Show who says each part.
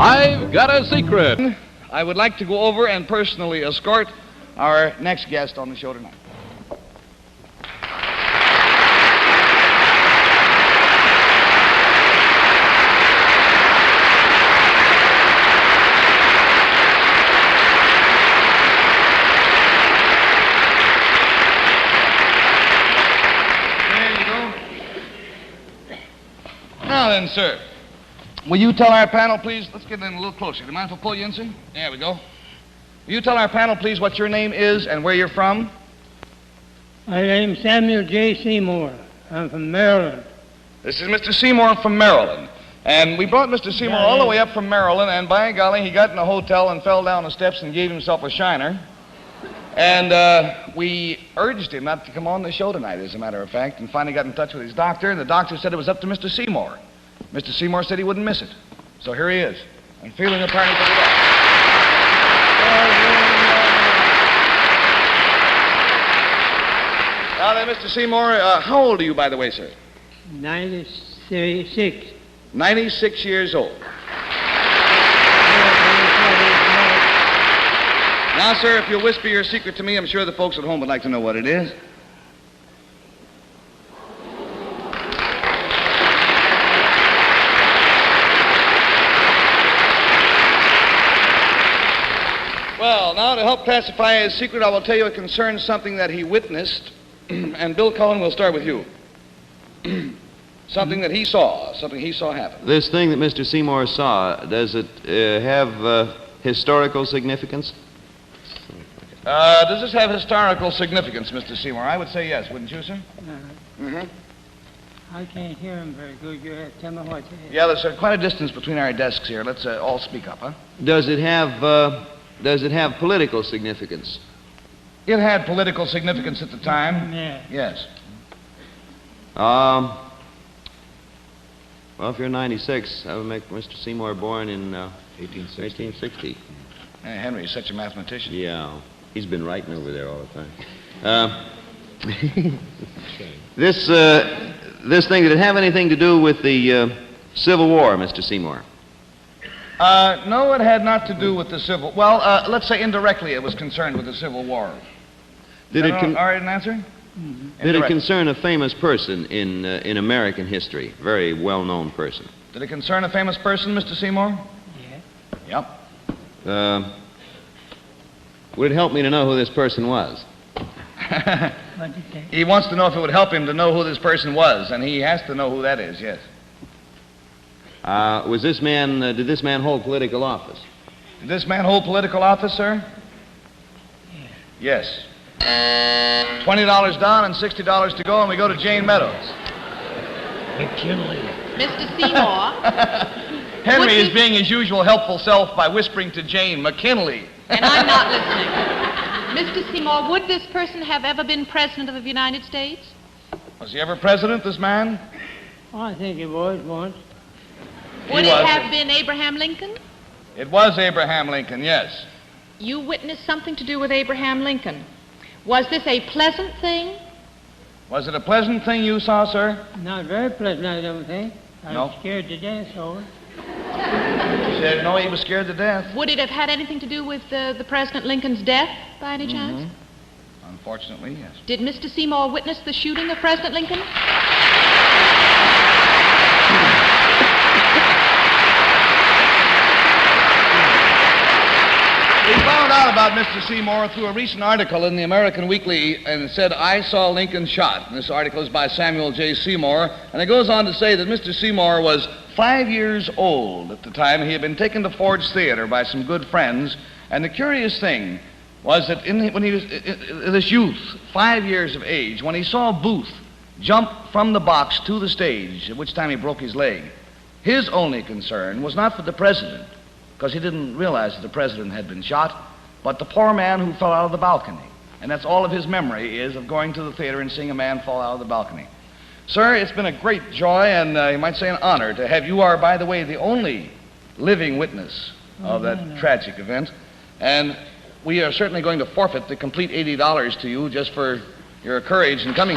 Speaker 1: I've got a secret.
Speaker 2: I would like to go over and personally escort our next guest on the show tonight. There you go. Now then, sir. Will you tell our panel, please? Let's get in a little closer. Do you mind if I pull you in, sir? There we go. Will you tell our panel, please, what your name is and where you're from?
Speaker 3: My name's Samuel J. Seymour. I'm from Maryland.
Speaker 2: This is Mr. Seymour from Maryland. And we brought Mr. Seymour all the way up from Maryland, and by golly, he got in a hotel and fell down the steps and gave himself a shiner. And we urged him not to come on the show tonight, as a matter of fact, and finally got in touch with his doctor, and the doctor said it was up to Mr. Seymour. Mr. Seymour said he wouldn't miss it. So here he is, and feeling the party for the day. Now then, Mr. Seymour, how old are you, by the way, sir?
Speaker 3: 96.
Speaker 2: 96 years old. Now, sir, if you'll whisper your secret to me, I'm sure the folks at home would like to know what it is. Well, now, to help classify his secret, I will tell you it concerns something that he witnessed. And Bill Cullen, we'll start with you. Something that he saw, something he saw happen.
Speaker 4: This thing that Mr. Seymour saw, does it have historical significance?
Speaker 2: Does this have historical significance, Mr. Seymour? I would say yes, wouldn't you, sir?
Speaker 3: I can't hear him very good. You have to tell me what it is.
Speaker 2: Yeah, there's quite a distance between our desks here. Let's all speak up, huh?
Speaker 4: Does it have political significance?
Speaker 2: It had political significance at the time.
Speaker 3: Yeah.
Speaker 2: Yes.
Speaker 4: Well, if you're 96, that would make Mr. Seymour born in 1860.
Speaker 2: Henry is such a mathematician.
Speaker 4: Yeah. He's been writing over there all the time. This thing, did it have anything to do with the Civil War, Mr. Seymour?
Speaker 2: No, it had not to do with the Civil... Well, let's say indirectly it was concerned with the Civil War.
Speaker 4: Did it
Speaker 2: all right, an answer?
Speaker 4: Mm-hmm. Did it concern a famous person in American history? Very well-known person.
Speaker 2: Did it concern a famous person, Mr. Seymour?
Speaker 3: Yeah.
Speaker 2: Yep.
Speaker 4: Would it help me to know who this person was?
Speaker 3: What did you say?
Speaker 2: He wants to know if it would help him to know who this person was, and he has to know who that is, yes.
Speaker 4: Did this man hold political office?
Speaker 2: Did this man hold political office, sir?
Speaker 3: Yeah.
Speaker 2: Yes. $20 down and $60 to go, and we go to Jane Meadows.
Speaker 3: McKinley.
Speaker 5: Mr. Seymour.
Speaker 2: Henry is being his usual helpful self by whispering to Jane, McKinley.
Speaker 5: And I'm not listening. Mr. Seymour, would this person have ever been President of the United States?
Speaker 2: Was he ever president, this man?
Speaker 3: Oh, I think he was once.
Speaker 5: Would it have been Abraham Lincoln?
Speaker 2: It was Abraham Lincoln, yes.
Speaker 5: You witnessed something to do with Abraham Lincoln. Was this a pleasant thing?
Speaker 2: Was it a pleasant thing you saw, sir?
Speaker 3: Not very pleasant, I don't think. I was scared to death over it.
Speaker 2: He said, no, he was scared to death.
Speaker 5: Would it have had anything to do with the President Lincoln's death, by any chance?
Speaker 2: Unfortunately, yes.
Speaker 5: Did Mr. Seymour witness the shooting of President Lincoln?
Speaker 2: We found out about Mr. Seymour through a recent article in the American Weekly, and it said, I saw Lincoln shot. And this article is by Samuel J. Seymour, and it goes on to say that Mr. Seymour was 5 years old at the time. He had been taken to Ford's Theater by some good friends, and the curious thing was that when he was this youth, 5 years of age, when he saw Booth jump from the box to the stage, at which time he broke his leg, his only concern was not for the president, because he didn't realize that the president had been shot, but the poor man who fell out of the balcony. And that's all of his memory is of going to the theater and seeing a man fall out of the balcony. Sir, it's been a great joy and you might say an honor to have you are, by the way, the only living witness of that tragic event. And we are certainly going to forfeit the complete $80 to you just for your courage in coming here.